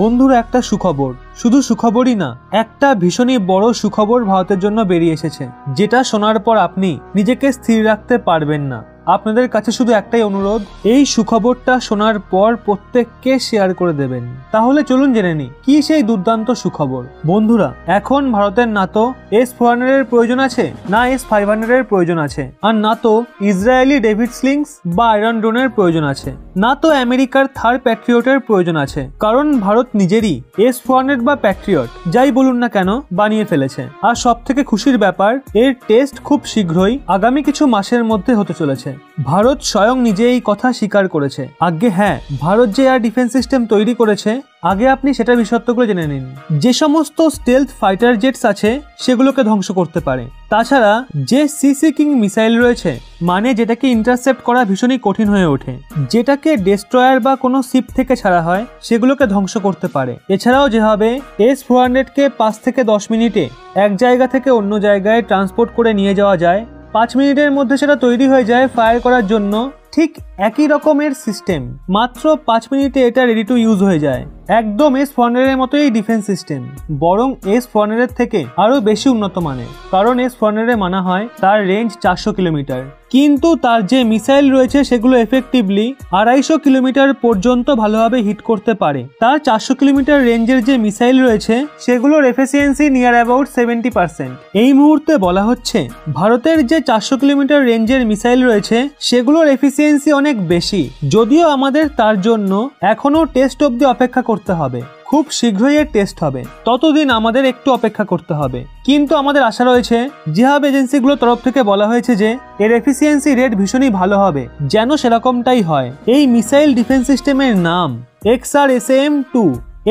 বন্ধুরা, একটা সুখবর, শুধু সুখবরই না, একটা ভীষণই বড় সুখবর ভারতের জন্য বেরিয়ে এসেছে, যেটা শোনার পর আপনি নিজেকে স্থির রাখতে পারবেন না। আপনাদের কাছে শুধু একটাই অনুরোধ, এই সুখবরটা শোনার পর প্রত্যেককে শেয়ার করে দেবেন। তাহলে চলুন জেনে নিই কি সেই দুর্দান্ত সুখবর। বন্ধুরা, এখন ভারতের না তো S-400 এর প্রয়োজন আছে, না S-500 এর প্রয়োজন আছে, আর না তো ইসরায়েলি ডেভিড স্লিংস বা আয়রন ড্রোনের প্রয়োজন আছে, না তো আমেরিকার থার প্যাট্রিয়টের প্রয়োজন আছে। কারণ ভারত নিজেরই S-400 বা প্যাট্রিয়ট যাই বলুন না কেন বানিয়ে ফেলেছে। আর সব থেকে খুশির ব্যাপার, এর টেস্ট খুব শীঘ্রই আগামী কিছু মাসের মধ্যে হতে চলেছে। ভারত স্বয়ং নিজে এই কথা স্বীকার করেছে। আগে হ্যাঁ, ভারত যে এয়ার ডিফেন্স সিস্টেম তৈরি করেছে, আগে আপনি সেটার বিশেষত্বগুলো জেনে নিন। যে সমস্ত স্টেলথ ফাইটার জেটস আছে সেগুলোকে ধ্বংস করতে পারে। তাছাড়া যে সি-সিকিং মিসাইল রয়েছে, মানে যেটাকে ইন্টারসেপ্ট করা ভীষণই কঠিন হয়ে ওঠে, যেটাকে ডেস্ট্রয়ার বা কোনো শিপ থেকে ছাড়া হয়, সেগুলোকে ধ্বংস করতে পারে। এছাড়াও যেভাবে S-400কে 5 থেকে 10 মিনিটে এক জায়গা থেকে অন্য জায়গায় ট্রান্সপোর্ট করে নিয়ে যাওয়া যায়, 5 মিনিটের মধ্যে সেটা তৈরি হয়ে যায় ফায়ার করার জন্য, ঠিক একই রকমের সিস্টেম মাত্র 5 মিনিটে এটা রেডি টু ইউজ হয়ে যায়। একদম S-400 এর মতোই ডিফেন্স সিস্টেম, বরং S-400 এর থেকে আরো বেশি উন্নত মানের। কারণ S-400 এ মানা হয় তার রেঞ্জ 400 কিলোমিটার, কিন্তু তার যে মিসাইল রয়েছে সেগুলো এফেক্টিভলি 250 কিলোমিটার পর্যন্ত ভালোভাবে হিট করতে পারে। তার 400 কিলোমিটার রেঞ্জের যে মিসাইল রয়েছে সেগুলোর এফিসিয়েন্সি নিয়ার অ্যাবাউট 70%। এই মুহূর্তে বলা হচ্ছে ভারতের যে 400 কিলোমিটার রেঞ্জের মিসাইল রয়েছে সেগুলোর এফিসিয়েন্সি অনেক বেশি, যদিও আমাদের তার জন্য এখনো টেস্ট অবধি অপেক্ষা করতে হবে। খুব শীঘ্রই এর টেস্ট হবে, ততদিন আমাদের একটু অপেক্ষা করতে হবে। কিন্তু আমাদের আশা রয়েছে, জিহাব এজেন্সিগুলোর তরফ থেকে বলা হয়েছে যে এর এফিসিয়েন্সি রেট ভীষণই ভালো হবে, যেন সেরকমটাই হয়। এই মিসাইল ডিফেন্স সিস্টেমের নাম XRSAM-2।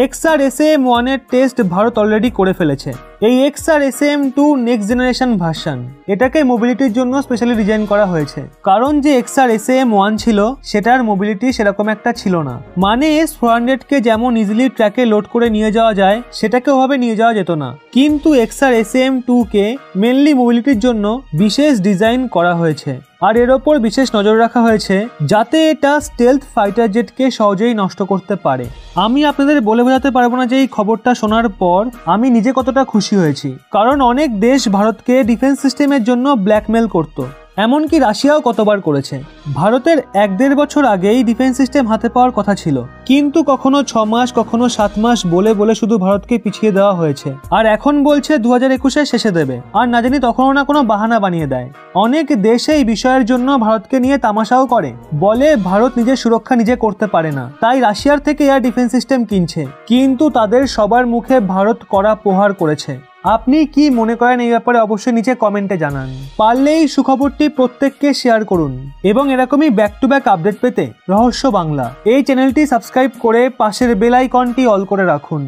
XRSAM-1 এর টেস্ট ভারত অলরেডি করে ফেলেছে। এই XRSAM-2 নেক্সট জেনারেশন ভার্সন, এটাকে মোবিলিটির জন্য স্পেশালি ডিজাইন করা হয়েছে। কারণ যে XRSAM-1 ছিল সেটার মোবিলিটি সেরকম একটা ছিল না। মানে S-400কে যেমন ইজিলি ট্র্যাকে লোড করে নিয়ে যাওয়া যায়, সেটাকে ওভাবে নিয়ে যাওয়া যেত না। কিন্তু XRSAM-2কে মেনলি মোবিলিটির জন্য বিশেষ ডিজাইন করা হয়েছে, আর এর ওপর বিশেষ নজর রাখা হয়েছে যাতে এটা স্টেলথ ফাইটার জেটকে সহজেই নষ্ট করতে পারে। আমি আপনাদের বলে বোঝাতে পারবো না যে এই খবরটা শোনার পর আমি নিজে কতটা খুশি হয়েছি। কারণ অনেক দেশ ভারতকে ডিফেন্স সিস্টেমের জন্য ব্ল্যাকমেল করত, এমনকি রাশিয়াও কতবার করেছে। ভারতের 1-1.5 বছর আগেই ডিফেন্স সিস্টেম হাতে পাওয়ার কথা ছিল, কিন্তু কখনো 6 মাস কখনো 7 মাস বলে বলে শুধু ভারতকে পিছিয়ে দেওয়া হয়েছে। আর এখন বলছে 2021-এর শেষে দেবে, আর না জানি তখনও না কোনো বাহানা বানিয়ে দেয়। অনেক দেশে এই বিষয়ের জন্য ভারতকে নিয়ে তামাশাও করে, বলে ভারত নিজের সুরক্ষা নিজে করতে পারে না, তাই রাশিয়ার থেকে এয়ার ডিফেন্স সিস্টেম কিনছে। কিন্তু তাদের সবার মুখে ভারত কড়া প্রহার করেছে। আপনি কি মনে করেন এই ব্যাপারে অবশ্যই নিচে কমেন্টে জানান। পারলে এই সুখবরটি প্রত্যেককে শেয়ার করুন, এবং এরকমই ব্যাক টু ব্যাক আপডেট পেতে রহস্য বাংলা এই চ্যানেলটি সাবস্ক্রাইব করে পাশের বেল আইকনটি অল করে রাখুন।